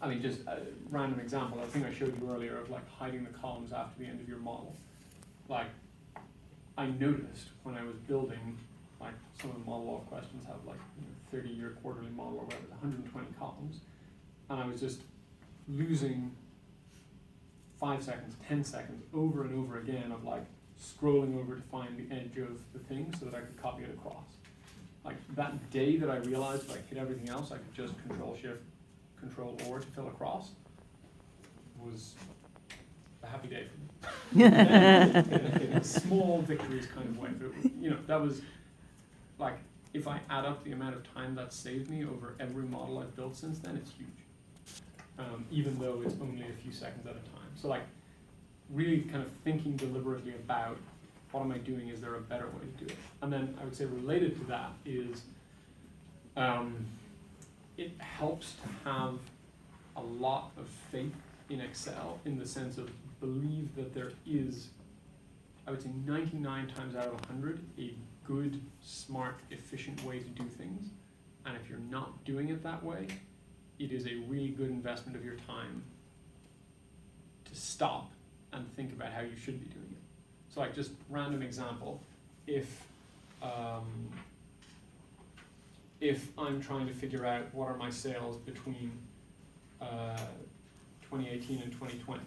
I mean, just a random example, I think I showed you earlier of like hiding the columns after the end of your model. Like, I noticed when I was building, like some of the model law questions have like 30-year quarterly model or whatever, 120 columns, and I was just losing 5 seconds, 10 seconds over and over again of like scrolling over to find the edge of the thing so that I could copy it across. Like that day that I realized if I hit everything else, I could just Control-Shift, Control-Or to fill across, was a happy day for me. in a small victories kind of way. But, that was like, if I add up the amount of time that saved me over every model I've built since then, it's huge. Even though it's only a few seconds at a time. So like, really kind of thinking deliberately about what am I doing, is there a better way to do it? And then I would say related to that is, it helps to have a lot of faith in Excel in the sense of believe that there is, I would say 99 times out of 100, a good, smart, efficient way to do things. And if you're not doing it that way, it is a really good investment of your time to stop and think about how you should be doing it. So like just random example, if I'm trying to figure out what are my sales between 2018 and 2020,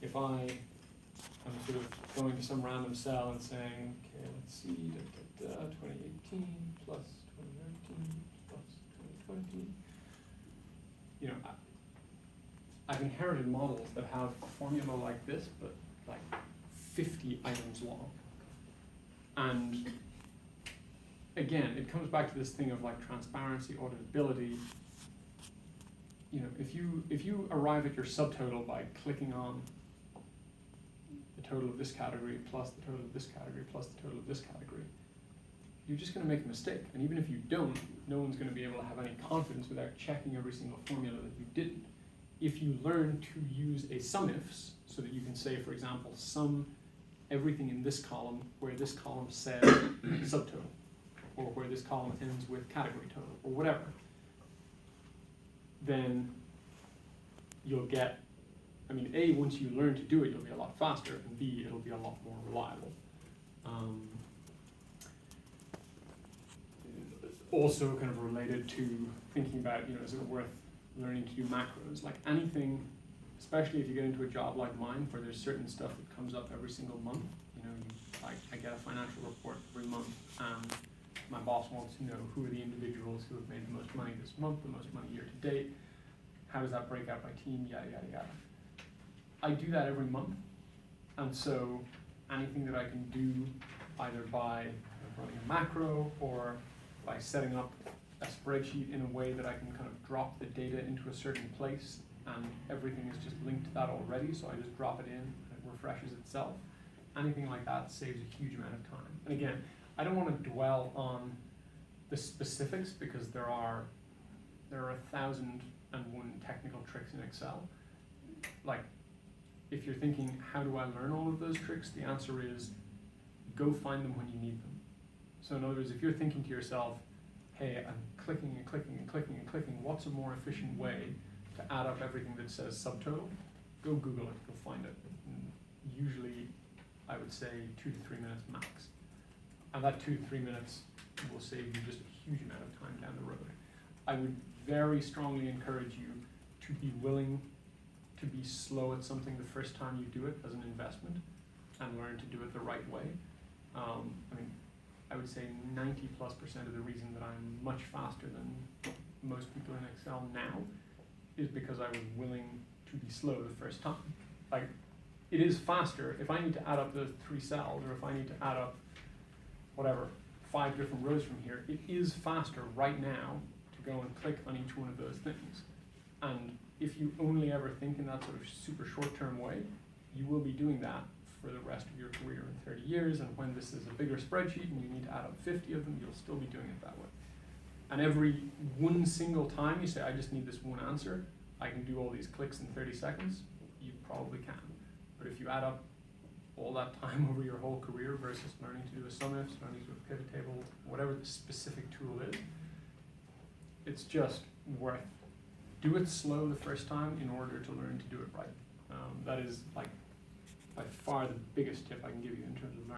if I'm sort of going to some random cell and saying, okay, let's see, 2018 plus 2019 plus 2020, I've inherited models that have a formula like this, but like 50 items long. And again, it comes back to this thing of like transparency, auditability. If you arrive at your subtotal by clicking on the total of this category plus the total of this category plus the total of this category, you're just going to make a mistake. And even if you don't, no one's going to be able to have any confidence without checking every single formula that you didn't. If you learn to use a sum-ifs, so that you can say, for example, sum everything in this column where this column says subtotal, or where this column ends with category total, or whatever, then you'll get, A, once you learn to do it, you'll be a lot faster, and B, it'll be a lot more reliable. Also kind of related to thinking about, is it worth learning to do macros? Like anything, especially if you get into a job like mine, where there's certain stuff that comes up every single month. I get a financial report every month, and my boss wants to know who are the individuals who have made the most money this month, the most money year to date, how does that break out by team, yada, yada, yada. I do that every month, and so anything that I can do, either by running a macro or by setting up a spreadsheet in a way that I can kind of drop the data into a certain place, and everything is just linked to that already, so I just drop it in and it refreshes itself. Anything like that saves a huge amount of time. And again, I don't want to dwell on the specifics because there are 1,001 technical tricks in Excel. Like, if you're thinking, how do I learn all of those tricks? The answer is, go find them when you need them. So in other words, if you're thinking to yourself, hey, I'm clicking and clicking and clicking and clicking, what's a more efficient way to add up everything that says subtotal? Go Google it, go find it. And usually, I would say 2 to 3 minutes max. And that 2 to 3 minutes will save you just a huge amount of time down the road. I would very strongly encourage you to be willing to be slow at something the first time you do it as an investment and learn to do it the right way. I would say 90+% of the reason that I'm much faster than most people in Excel now is because I was willing to be slow the first time. Like, it is faster if I need to add up those 3 cells, or if I need to add up whatever, 5 different rows from here, it is faster right now to go and click on each one of those things. And if you only ever think in that sort of super short-term way, you will be doing that for the rest of your career in 30 years, and when this is a bigger spreadsheet and you need to add up 50 of them, you'll still be doing it that way. And every one single time you say, I just need this one answer, I can do all these clicks in 30 seconds, you probably can. But if you add up all that time over your whole career versus learning to do a sum-ifs, learning to do a pivot table, whatever the specific tool is, it's just worth do it slow the first time in order to learn to do it right. That is like by far the biggest tip I can give you in terms of learning.